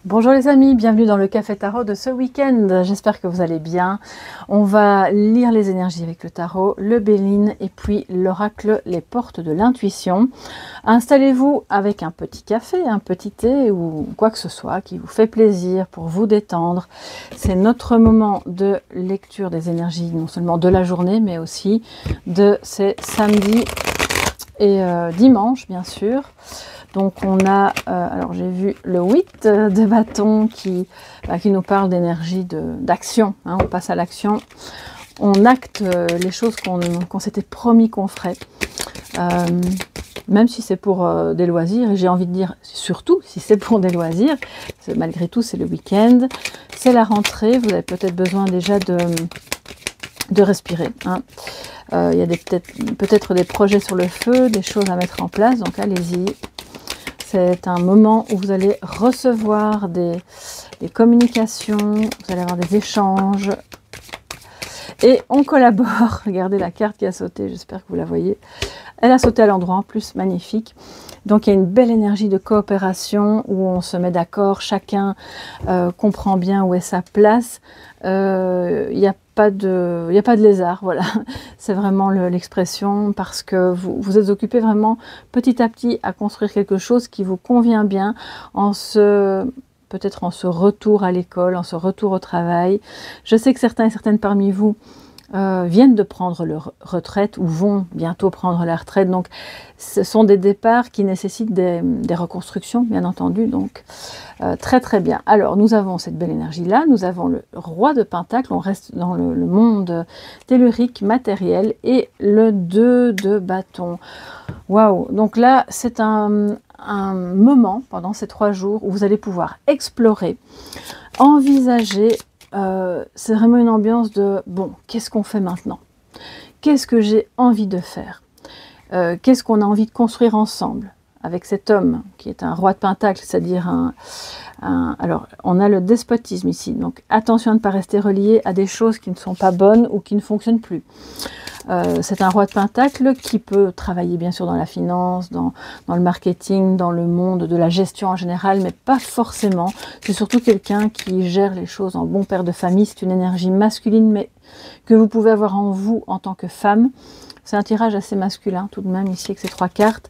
Bonjour les amis, bienvenue dans le Café Tarot de ce week-end. J'espère que vous allez bien. On va lire les énergies avec le tarot, le Béline et puis l'oracle, les portes de l'intuition. Installez-vous avec un petit café, un petit thé ou quoi que ce soit qui vous fait plaisir pour vous détendre. C'est notre moment de lecture des énergies, non seulement de la journée, mais aussi de ces samedis et dimanche, bien sûr. Donc on a, alors j'ai vu le 8 de bâton qui nous parle d'énergie, d'action, hein, on passe à l'action, on acte les choses qu'on s'était promis qu'on ferait, même si c'est pour des loisirs, et j'ai envie de dire surtout si c'est pour des loisirs, malgré tout c'est le week-end, c'est la rentrée, vous avez peut-être besoin déjà de respirer, hein. Il y a peut-être des projets sur le feu, des choses à mettre en place, donc allez-y. C'est un moment où vous allez recevoir des communications, vous allez avoir des échanges. Et on collabore. Regardez la carte qui a sauté, j'espère que vous la voyez. Elle a sauté à l'endroit en plus, magnifique. Donc il y a une belle énergie de coopération où on se met d'accord, chacun comprend bien où est sa place. Il n'y a pas de lézard, voilà. C'est vraiment l'expression parce que vous êtes occupé vraiment petit à petit à construire quelque chose qui vous convient bien peut-être en ce retour à l'école, en ce retour au travail. Je sais que certains et certaines parmi vous viennent de prendre leur retraite ou vont bientôt prendre la retraite. Donc, ce sont des départs qui nécessitent des reconstructions, bien entendu. Donc, très très bien. Alors, nous avons cette belle énergie-là. Nous avons le roi de Pentacle. On reste dans le monde tellurique, matériel. Et le 2 de bâton. Waouh! Donc là, c'est un moment, pendant ces 3 jours, où vous allez pouvoir explorer, envisager. C'est vraiment une ambiance de bon, qu'est-ce qu'on fait maintenant? Qu'est-ce que j'ai envie de faire? Qu'est-ce qu'on a envie de construire ensemble avec cet homme qui est un roi de Pentacle, c'est-à-dire alors on a le despotisme ici, donc attention à ne pas rester relié à des choses qui ne sont pas bonnes ou qui ne fonctionnent plus. C'est un roi de Pentacle qui peut travailler bien sûr dans la finance, dans le marketing, dans le monde de la gestion en général, mais pas forcément. C'est surtout quelqu'un qui gère les choses en bon père de famille. C'est une énergie masculine, mais que vous pouvez avoir en vous en tant que femme. C'est un tirage assez masculin tout de même ici avec ces 3 cartes.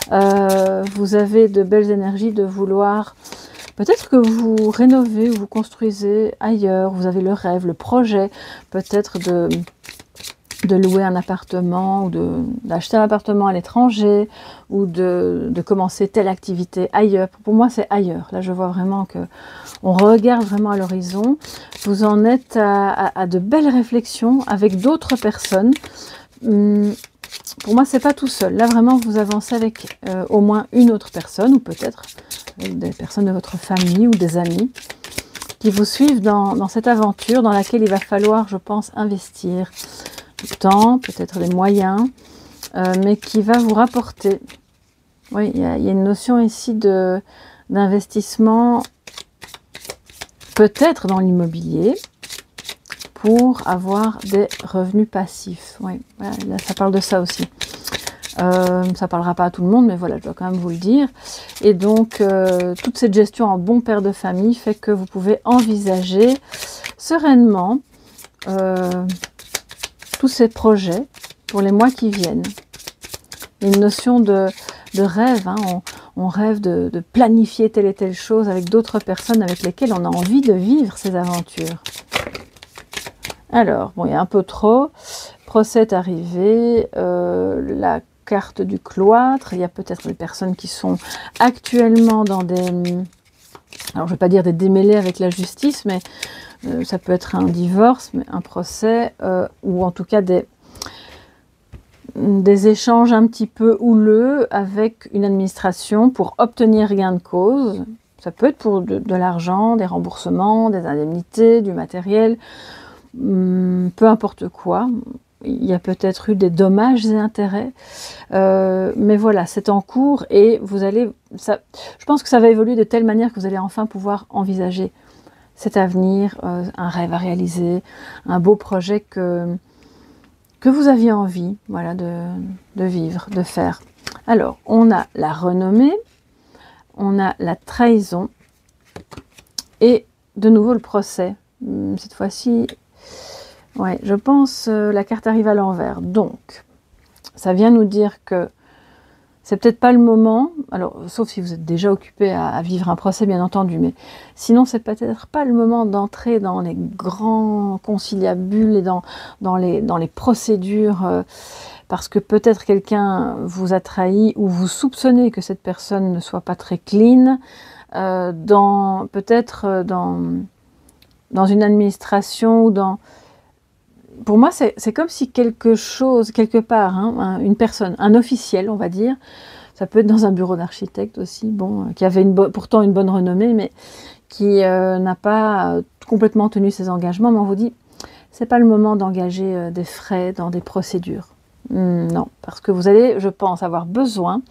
Vous avez de belles énergies de vouloir... Peut-être que vous rénovez ou vous construisez ailleurs. Vous avez le rêve, le projet, peut-être de louer un appartement ou d'acheter un appartement à l'étranger ou de commencer telle activité ailleurs. Pour moi, c'est ailleurs. Là, je vois vraiment que on regarde vraiment à l'horizon. Vous en êtes à de belles réflexions avec d'autres personnes. Pour moi, c'est pas tout seul. Là, vraiment, vous avancez avec au moins une autre personne ou peut-être avec des personnes de votre famille ou des amis qui vous suivent dans cette aventure dans laquelle il va falloir, je pense, investir du temps, peut-être des moyens, mais qui va vous rapporter. Oui, il y a une notion ici d'investissement, peut-être dans l'immobilier, pour avoir des revenus passifs. Oui, voilà, là, ça parle de ça aussi. Ça ne parlera pas à tout le monde, mais voilà, je dois quand même vous le dire. Et donc, toute cette gestion en bon père de famille fait que vous pouvez envisager sereinement tous ces projets pour les mois qui viennent. Il y a une notion de rêve, hein. On rêve de planifier telle et telle chose avec d'autres personnes avec lesquelles on a envie de vivre ces aventures. Alors, bon, il y a un peu trop. Procès est arrivé, la carte du cloître. Il y a peut-être des personnes qui sont actuellement dans des... Alors, je ne vais pas dire des démêlés avec la justice, mais ça peut être un divorce, mais un procès, ou en tout cas des échanges un petit peu houleux avec une administration pour obtenir gain de cause. Ça peut être pour de l'argent, des remboursements, des indemnités, du matériel, peu importe quoi. Il y a peut-être eu des dommages et intérêts, mais voilà, c'est en cours et vous allez... je pense que ça va évoluer de telle manière que vous allez enfin pouvoir envisager cet avenir, un rêve à réaliser, un beau projet que vous aviez envie, voilà, de vivre, de faire. Alors, on a la renommée, on a la trahison Et de nouveau le procès. Cette fois-ci, ouais, je pense la carte arrive à l'envers. Donc, ça vient nous dire que c'est peut-être pas le moment, alors sauf si vous êtes déjà occupé à vivre un procès bien entendu, mais sinon c'est peut-être pas le moment d'entrer dans les grands conciliabules et dans les procédures, parce que peut-être quelqu'un vous a trahi ou vous soupçonnez que cette personne ne soit pas très clean, peut-être dans une administration ou dans... Pour moi, c'est comme si quelque chose, quelque part, hein, une personne, un officiel, on va dire, ça peut être dans un bureau d'architecte aussi, bon, qui avait pourtant une bonne renommée, mais qui n'a pas complètement tenu ses engagements, mais on vous dit, c'est pas le moment d'engager des frais dans des procédures. Non, parce que vous allez, je pense, avoir besoin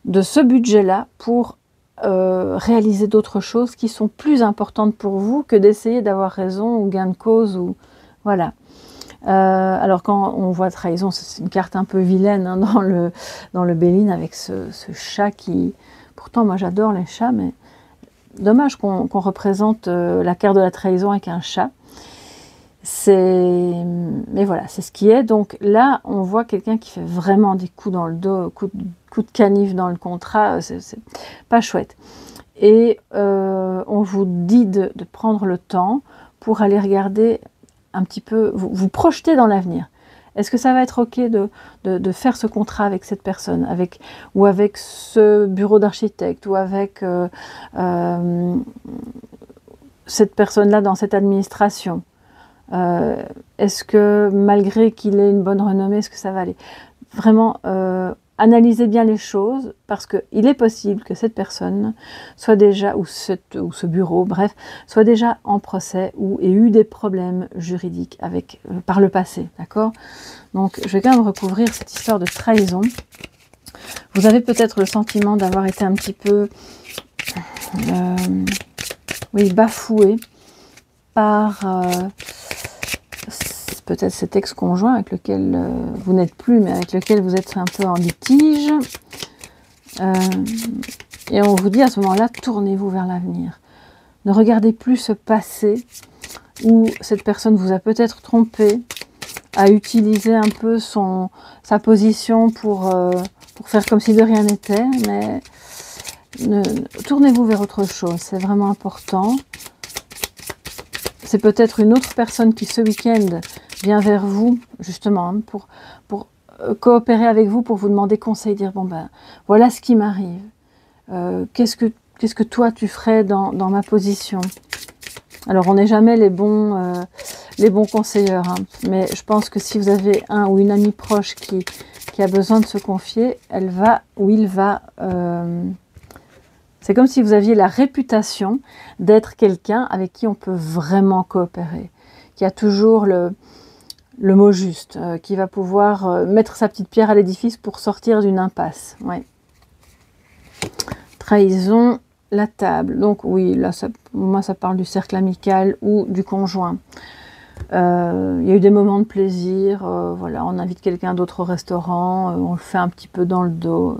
de ce budget-là pour réaliser d'autres choses qui sont plus importantes pour vous que d'essayer d'avoir raison ou gain de cause, ou voilà. Alors quand on voit trahison, c'est une carte un peu vilaine, hein, dans le Béline, avec ce chat qui... Pourtant, moi j'adore les chats, mais dommage qu'on représente la carte de la trahison avec un chat. Mais voilà, c'est ce qui est. Donc là, on voit quelqu'un qui fait vraiment des coups dans le dos, coups de canif dans le contrat, c'est pas chouette. Et on vous dit de prendre le temps pour aller regarder un petit peu, vous projeter dans l'avenir. Est-ce que ça va être OK de faire ce contrat avec cette personne, ou avec ce bureau d'architecte, ou avec cette personne-là dans cette administration? Est-ce que malgré qu'il ait une bonne renommée, est-ce que ça va aller? Vraiment, analysez bien les choses, parce qu'il est possible que cette personne soit déjà, ou ce bureau, bref, soit déjà en procès ou ait eu des problèmes juridiques par le passé, d'accord? Donc, je vais quand même recouvrir cette histoire de trahison. Vous avez peut-être le sentiment d'avoir été un petit peu, oui, bafoué par... peut-être cet ex-conjoint avec lequel vous n'êtes plus, mais avec lequel vous êtes un peu en litige. Et on vous dit à ce moment-là, tournez-vous vers l'avenir. Ne regardez plus ce passé où cette personne vous a peut-être trompé, a utilisé un peu sa position pour faire comme si de rien n'était, mais tournez-vous vers autre chose, c'est vraiment important. C'est peut-être une autre personne qui, ce week-end, vient vers vous, justement, pour coopérer avec vous, pour vous demander conseil, dire, bon ben, voilà ce qui m'arrive. Qu'est-ce que toi, tu ferais dans ma position? Alors, on n'est jamais les bons conseillers, hein, mais je pense que si vous avez un ou une amie proche qui a besoin de se confier, elle va, ou il va... c'est comme si vous aviez la réputation d'être quelqu'un avec qui on peut vraiment coopérer, qui a toujours le mot juste, qui va pouvoir mettre sa petite pierre à l'édifice pour sortir d'une impasse. Ouais. Trahison, la table. Donc oui, là, moi, ça parle du cercle amical ou du conjoint. Il y a eu des moments de plaisir, voilà, on invite quelqu'un d'autre au restaurant, on le fait un petit peu dans le dos.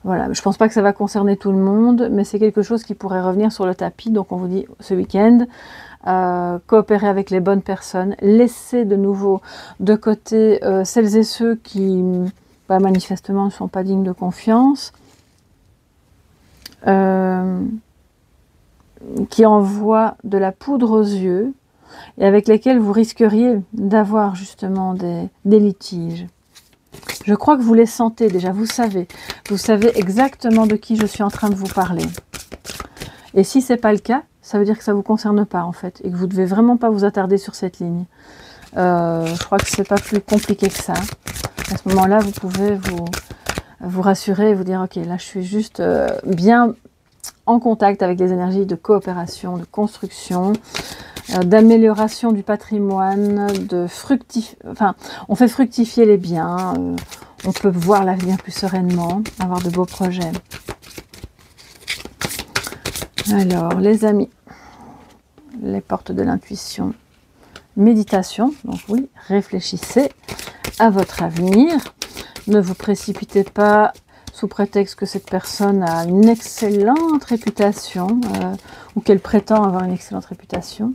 Voilà, je ne pense pas que ça va concerner tout le monde, mais c'est quelque chose qui pourrait revenir sur le tapis. Donc on vous dit ce week-end, coopérer avec les bonnes personnes, laissez de nouveau de côté celles et ceux qui manifestement ne sont pas dignes de confiance, qui envoient de la poudre aux yeux et avec lesquels vous risqueriez d'avoir justement des litiges. Je crois que vous les sentez déjà, vous savez exactement de qui je suis en train de vous parler. Et si ce n'est pas le cas, ça veut dire que ça ne vous concerne pas en fait, et que vous ne devez vraiment pas vous attarder sur cette ligne. Je crois que ce n'est pas plus compliqué que ça. À ce moment-là, vous pouvez vous rassurer et vous dire, ok, là je suis juste bien en contact avec les énergies de coopération, de construction, d'amélioration du patrimoine, enfin, on fait fructifier les biens, on peut voir l'avenir plus sereinement, avoir de beaux projets. Alors, les amis, les portes de l'intuition, méditation, donc oui, réfléchissez à votre avenir, ne vous précipitez pas sous prétexte que cette personne a une excellente réputation ou qu'elle prétend avoir une excellente réputation.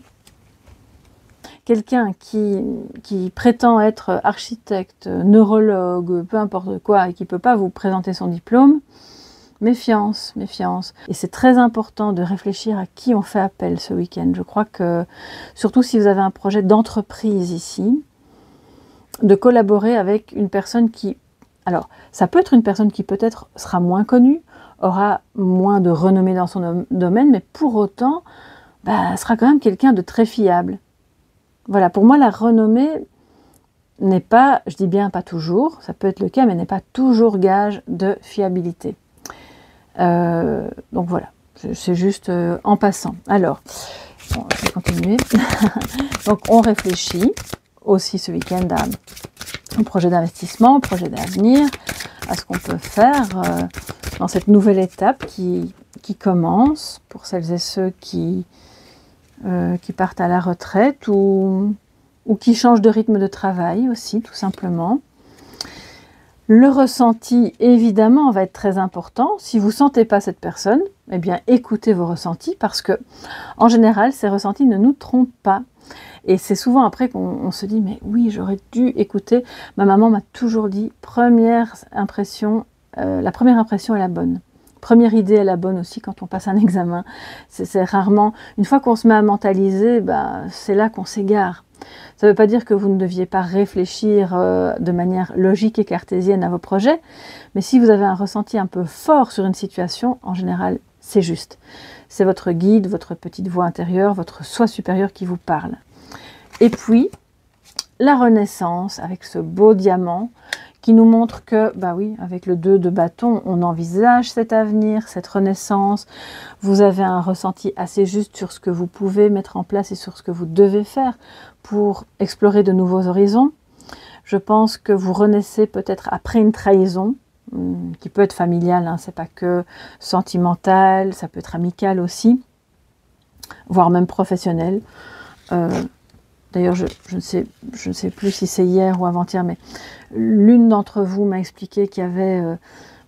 Quelqu'un qui prétend être architecte, neurologue, peu importe quoi, et qui ne peut pas vous présenter son diplôme, méfiance, méfiance. Et c'est très important de réfléchir à qui on fait appel ce week-end. Je crois que, surtout si vous avez un projet d'entreprise ici, de collaborer avec une personne qui... Alors, ça peut être une personne qui peut-être sera moins connue, aura moins de renommée dans son domaine, mais pour autant, sera quand même quelqu'un de très fiable. Voilà, pour moi, la renommée n'est pas, je dis bien pas toujours, ça peut être le cas, mais n'est pas toujours gage de fiabilité. Donc voilà, c'est juste en passant. Alors, bon, je vais continuer. Donc on réfléchit aussi ce week-end au projet d'investissement, au projet d'avenir, à ce qu'on peut faire dans cette nouvelle étape qui commence pour celles et ceux qui partent à la retraite ou qui changent de rythme de travail aussi, tout simplement. Le ressenti, évidemment, va être très important. Si vous ne sentez pas cette personne, eh bien, écoutez vos ressentis parce que, en général, ces ressentis ne nous trompent pas. Et c'est souvent après qu'on se dit, mais oui, j'aurais dû écouter. Ma maman m'a toujours dit, la première impression est la bonne. Première idée est la bonne aussi quand on passe un examen. C'est rarement, une fois qu'on se met à mentaliser, c'est là qu'on s'égare. Ça ne veut pas dire que vous ne deviez pas réfléchir de manière logique et cartésienne à vos projets, mais si vous avez un ressenti un peu fort sur une situation, en général, c'est juste. C'est votre guide, votre petite voix intérieure, votre soi supérieur qui vous parle. Et puis, la renaissance avec ce beau diamant qui nous montre que, oui, avec le 2 de bâton, on envisage cet avenir, cette renaissance. Vous avez un ressenti assez juste sur ce que vous pouvez mettre en place et sur ce que vous devez faire pour explorer de nouveaux horizons. Je pense que vous renaissez peut-être après une trahison, qui peut être familiale, c'est pas que sentimentale, ça peut être amical aussi, voire même professionnel. D'ailleurs, je ne sais plus si c'est hier ou avant-hier, mais l'une d'entre vous m'a expliqué qu'il y avait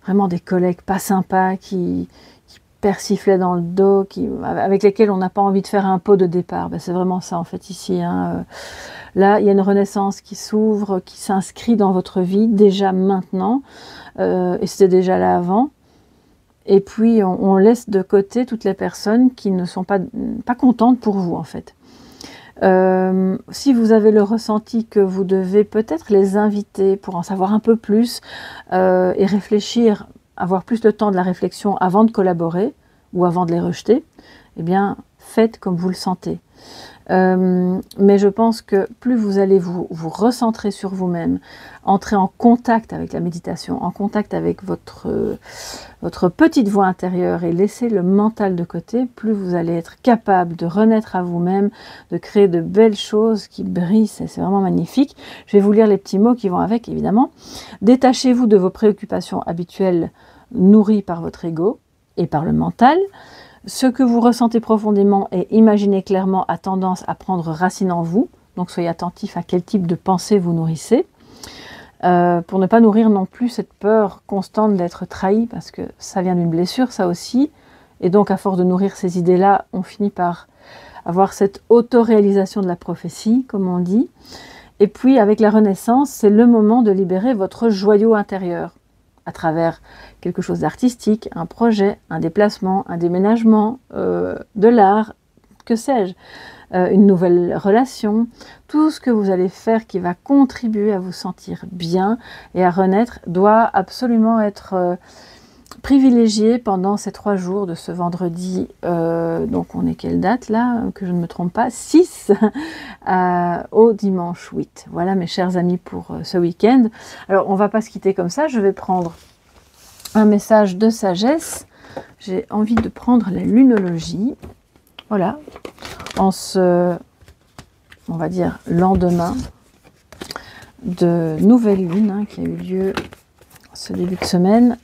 vraiment des collègues pas sympas qui persiflaient dans le dos, avec lesquels on n'a pas envie de faire un pot de départ. C'est vraiment ça en fait ici. Là, il y a une renaissance qui s'ouvre, qui s'inscrit dans votre vie déjà maintenant, et c'était déjà là avant. Et puis, on laisse de côté toutes les personnes qui ne sont pas contentes pour vous en fait. Si vous avez le ressenti que vous devez peut-être les inviter pour en savoir un peu plus et réfléchir, avoir plus de temps de la réflexion avant de collaborer ou avant de les rejeter, eh bien, faites comme vous le sentez. Mais je pense que plus vous allez vous recentrer sur vous-même, entrer en contact avec la méditation, en contact avec votre petite voix intérieure et laisser le mental de côté, plus vous allez être capable de renaître à vous-même, de créer de belles choses qui brillent, c'est vraiment magnifique. Je vais vous lire les petits mots qui vont avec, évidemment. Détachez-vous de vos préoccupations habituelles nourries par votre ego et par le mental. Ce que vous ressentez profondément et imaginez clairement a tendance à prendre racine en vous. Donc soyez attentif à quel type de pensée vous nourrissez. Pour ne pas nourrir non plus cette peur constante d'être trahi, parce que ça vient d'une blessure, ça aussi. Et donc à force de nourrir ces idées-là, on finit par avoir cette autoréalisation de la prophétie, comme on dit. Et puis avec la renaissance, c'est le moment de libérer votre joyau intérieur, à travers quelque chose d'artistique, un projet, un déplacement, un déménagement, de l'art, que sais-je, une nouvelle relation, tout ce que vous allez faire qui va contribuer à vous sentir bien et à renaître doit absolument être privilégié pendant ces 3 jours de ce vendredi, donc on est quelle date là, que je ne me trompe pas, 6 au dimanche 8. Voilà mes chers amis pour ce week-end. Alors on ne va pas se quitter comme ça, je vais prendre un message de sagesse. J'ai envie de prendre la lunologie. Voilà, en ce, on va dire, lendemain de nouvelle lune qui a eu lieu ce début de semaine.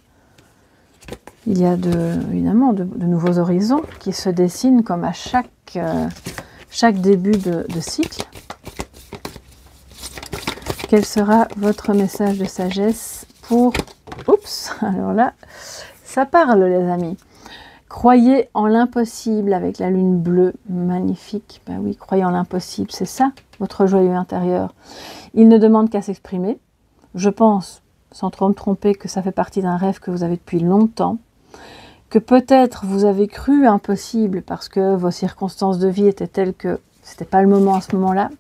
Il y a évidemment de nouveaux horizons qui se dessinent comme à chaque début de cycle. Quel sera votre message de sagesse pour Oups, alors là, ça parle les amis. Croyez en l'impossible avec la lune bleue, magnifique. Ben oui, croyez en l'impossible, c'est ça, votre joyeux intérieur. Il ne demande qu'à s'exprimer. Je pense, sans trop me tromper, que ça fait partie d'un rêve que vous avez depuis longtemps, que peut-être vous avez cru impossible parce que vos circonstances de vie étaient telles que c'était pas le moment à ce moment-là.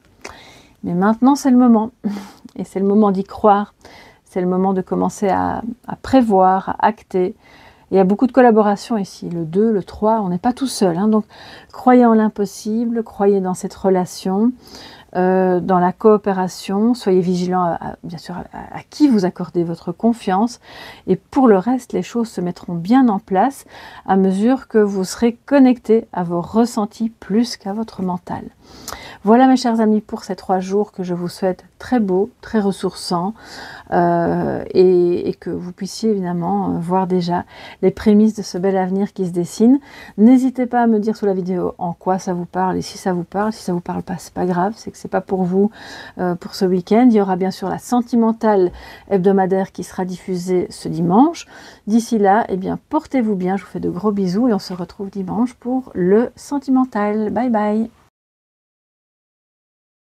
Mais maintenant, c'est le moment. Et c'est le moment d'y croire. C'est le moment de commencer à prévoir, à acter. Il y a beaucoup de collaborations ici, le 2, le 3, on n'est pas tout seul. Hein, donc, croyez en l'impossible, croyez dans cette relation, dans la coopération, soyez vigilants bien sûr à qui vous accordez votre confiance. Et pour le reste, les choses se mettront bien en place à mesure que vous serez connectés à vos ressentis plus qu'à votre mental. Voilà mes chers amis pour ces 3 jours que je vous souhaite très beaux, très ressourçants et que vous puissiez évidemment voir déjà les prémices de ce bel avenir qui se dessine. N'hésitez pas à me dire sous la vidéo en quoi ça vous parle et si ça vous parle. Si ça vous parle pas, c'est pas grave, c'est que c'est pas pour vous pour ce week-end. Il y aura bien sûr la sentimentale hebdomadaire qui sera diffusée ce dimanche. D'ici là, eh bien portez-vous bien, je vous fais de gros bisous et on se retrouve dimanche pour le sentimental. Bye bye.